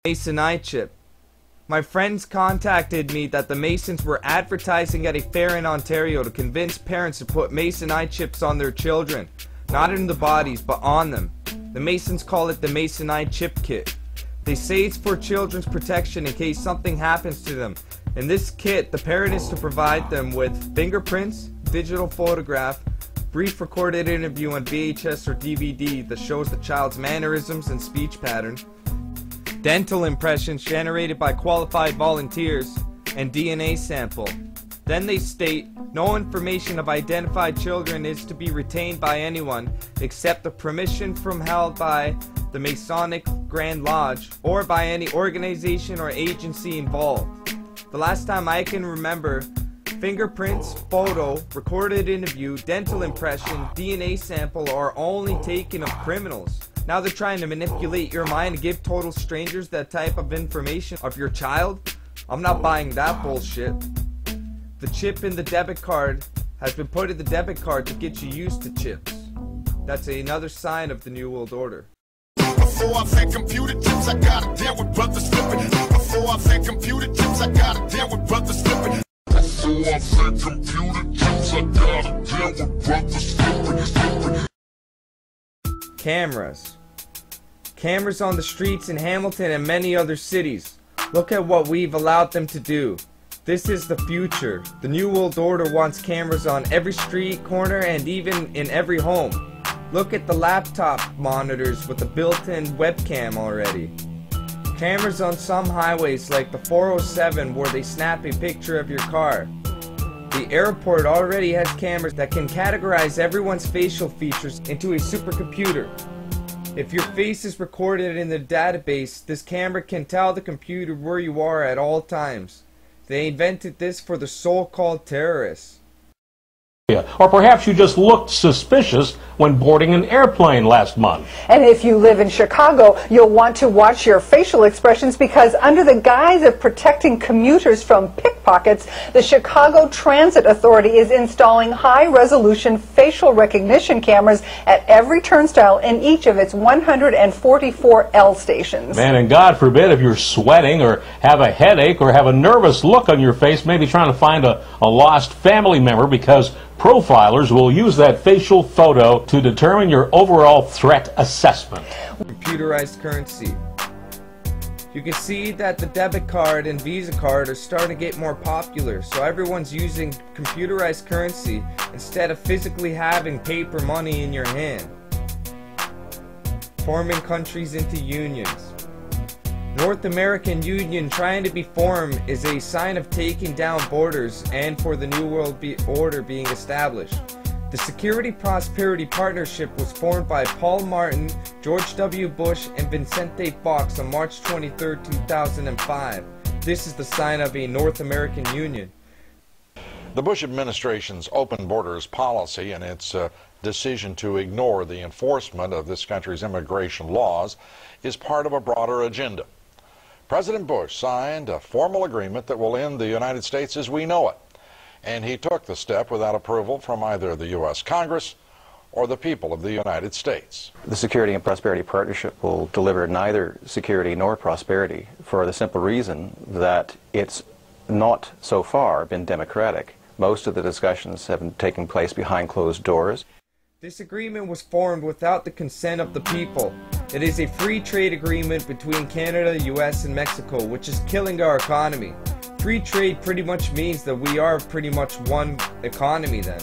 Mason eye chip. My friends contacted me that the Masons were advertising at a fair in Ontario to convince parents to put Mason eye chips on their children. Not in the bodies, but on them. The Masons call it the Mason eye chip kit. They say it's for children's protection in case something happens to them. In this kit, the parent is to provide them with fingerprints, digital photograph, brief recorded interview on VHS or DVD that shows the child's mannerisms and speech pattern, dental impressions generated by qualified volunteers, and DNA sample. Then they state, no information of identified children is to be retained by anyone except the permission from held by the Masonic Grand Lodge or by any organization or agency involved. The last time I can remember, fingerprints, photo, recorded interview, dental impression, DNA sample are only taken of criminals. Now they're trying to manipulate your mind and give total strangers that type of information of your child? I'm not buying that bullshit. The chip in the debit card has been put in the debit card to get you used to chips. That's another sign of the New World Order. Before I've had computer chips, I gotta deal with brothers flipping. Before I've had computer chips, I gotta deal with brothers flipping. Before I've had computer chips, I gotta deal with brothers flipping. Cameras. Cameras on the streets in Hamilton and many other cities. Look at what we've allowed them to do. This is the future. The New World Order wants cameras on every street corner and even in every home. Look at the laptop monitors with the built-in webcam already. Cameras on some highways like the 407 where they snap a picture of your car. The airport already has cameras that can categorize everyone's facial features into a supercomputer. If your face is recorded in the database, this camera can tell the computer where you are at all times. They invented this for the so-called terrorists. Or perhaps you just looked suspicious when boarding an airplane last month. And if you live in Chicago, you'll want to watch your facial expressions because under the guise of protecting commuters from pickpockets, the Chicago Transit Authority is installing high-resolution facial recognition cameras at every turnstile in each of its 144 L stations. Man, and God forbid if you're sweating or have a headache or have a nervous look on your face, maybe trying to find a lost family member, because profilers will use that facial photo to determine your overall threat assessment. Computerized currency. You can see that the debit card and Visa card are starting to get more popular, so everyone's using computerized currency instead of physically having paper money in your hand. Forming countries into unions. North American Union trying to be formed is a sign of taking down borders and for the New World Order being established. The Security Prosperity Partnership was formed by Paul Martin, George W. Bush, and Vicente Fox on March 23, 2005. This is the sign of a North American Union. The Bush administration's open borders policy and its decision to ignore the enforcement of this country's immigration laws is part of a broader agenda. President Bush signed a formal agreement that will end the United States as we know it, and he took the step without approval from either the U.S. Congress or the people of the United States. The Security and Prosperity Partnership will deliver neither security nor prosperity for the simple reason that it's not so far been democratic. Most of the discussions have been taking place behind closed doors. This agreement was formed without the consent of the people. It is a free trade agreement between Canada, US, and Mexico, which is killing our economy. Free trade pretty much means that we are pretty much one economy then.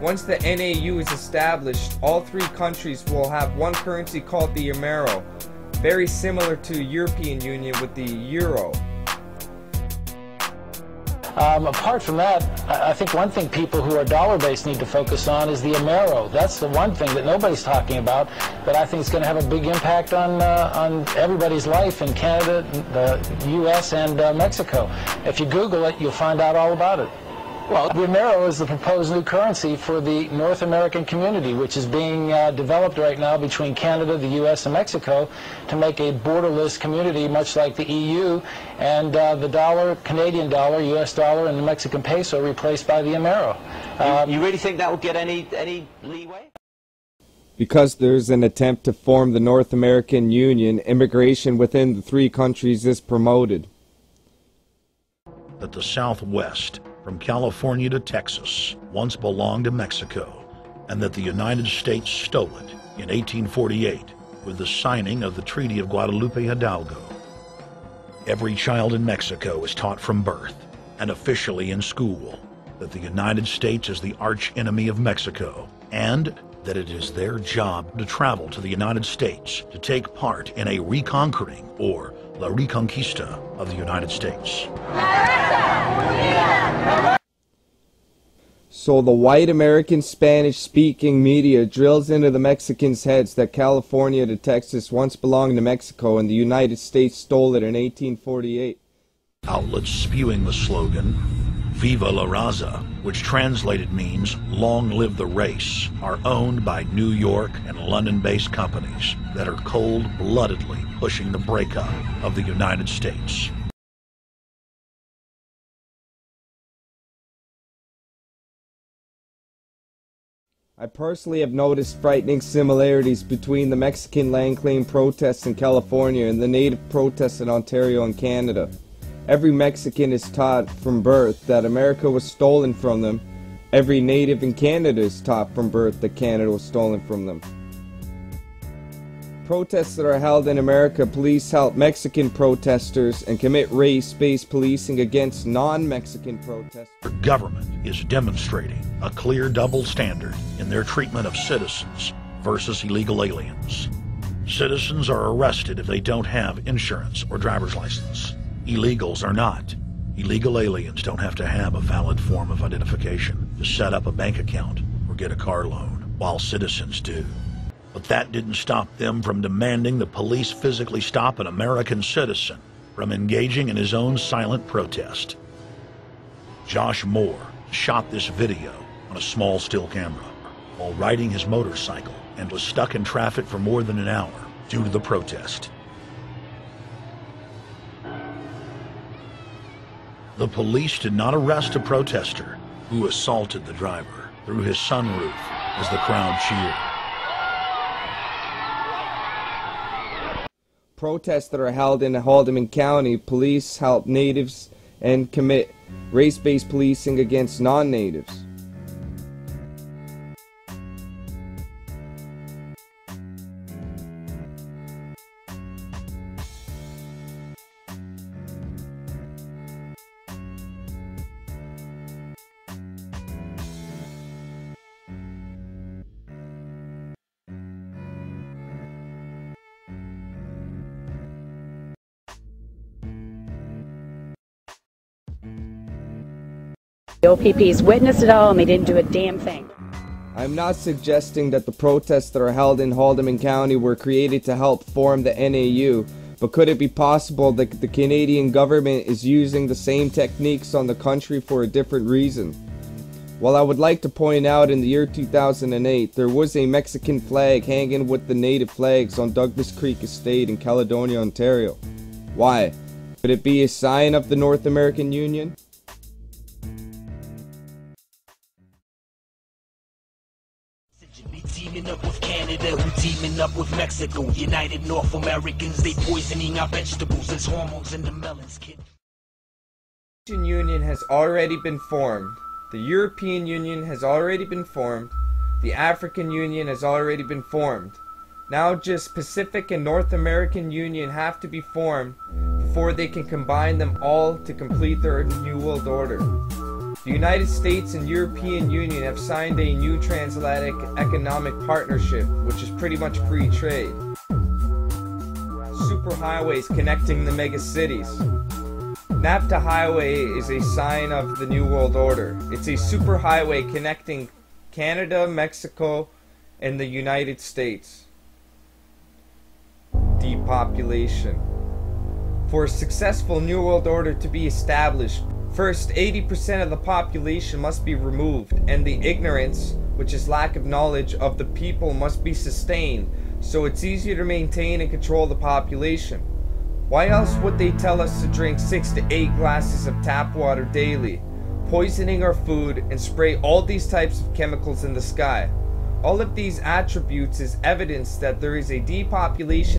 Once the NAU is established, all three countries will have one currency called the Euro, very similar to the European Union with the Euro. Apart from that, I think one thing people who are dollar-based need to focus on is the Amero. That's the one thing that nobody's talking about, but I think it's going to have a big impact on everybody's life in Canada, the U.S., and Mexico. If you Google it, you'll find out all about it. Well, the Amero is the proposed new currency for the North American community, which is being developed right now between Canada, the U.S., and Mexico to make a borderless community, much like the EU, and the dollar, Canadian dollar, U.S. dollar, and the Mexican peso replaced by the Amero. You really think that will get any leeway? Because there's an attempt to form the North American Union, immigration within the three countries is promoted. That the Southwest, from California to Texas, once belonged to Mexico, and that the United States stole it in 1848 with the signing of the Treaty of Guadalupe Hidalgo. Every child in Mexico is taught from birth, and officially in school, that the United States is the arch enemy of Mexico, and that it is their job to travel to the United States to take part in a reconquering, or La Reconquista, of the United States. So the white American Spanish-speaking media drills into the Mexicans' heads that California to Texas once belonged to Mexico and the United States stole it in 1848. Outlets spewing the slogan, Viva la Raza, which translated means long live the race, are owned by New York and London-based companies that are cold-bloodedly pushing the breakup of the United States. I personally have noticed frightening similarities between the Mexican land claim protests in California and the native protests in Ontario and Canada. Every Mexican is taught from birth that America was stolen from them. Every native in Canada is taught from birth that Canada was stolen from them. Protests that are held in America, police help Mexican protesters and commit race-based policing against non-Mexican protesters. The government is demonstrating a clear double standard in their treatment of citizens versus illegal aliens. Citizens are arrested if they don't have insurance or driver's license. Illegals are not. Illegal aliens don't have to have a valid form of identification to set up a bank account or get a car loan, while citizens do. But that didn't stop them from demanding the police physically stop an American citizen from engaging in his own silent protest. Josh Moore shot this video on a small still camera while riding his motorcycle and was stuck in traffic for more than an hour due to the protest. The police did not arrest a protester who assaulted the driver through his sunroof as the crowd cheered. Protests that are held in Haldeman County, police help natives and commit race-based policing against non-natives. The OPPs witnessed it all and they didn't do a damn thing. I'm not suggesting that the protests that are held in Haldeman County were created to help form the NAU, but could it be possible that the Canadian government is using the same techniques on the country for a different reason? Well, I would like to point out in the year 2008, there was a Mexican flag hanging with the native flags on Douglas Creek Estate in Caledonia, Ontario. Why? Could it be a sign of the North American Union? Teaming up with Canada, who teaming up with Mexico. United North Americans, they poisoning our vegetables. There's hormones in the melons, kid. The Union has already been formed. The European Union has already been formed. The African Union has already been formed. Now just Pacific and North American Union have to be formed before they can combine them all to complete their New World Order. The United States and European Union have signed a new transatlantic economic partnership, which is pretty much free trade. Superhighways connecting the mega cities. NAFTA Highway is a sign of the New World Order. It's a superhighway connecting Canada, Mexico, and the United States. Depopulation. For a successful New World Order to be established, first, 80% of the population must be removed, and the ignorance, which is lack of knowledge of the people, must be sustained, so it's easier to maintain and control the population. Why else would they tell us to drink 6 to 8 glasses of tap water daily, poisoning our food, and spray all these types of chemicals in the sky? All of these attributes is evidence that there is a depopulation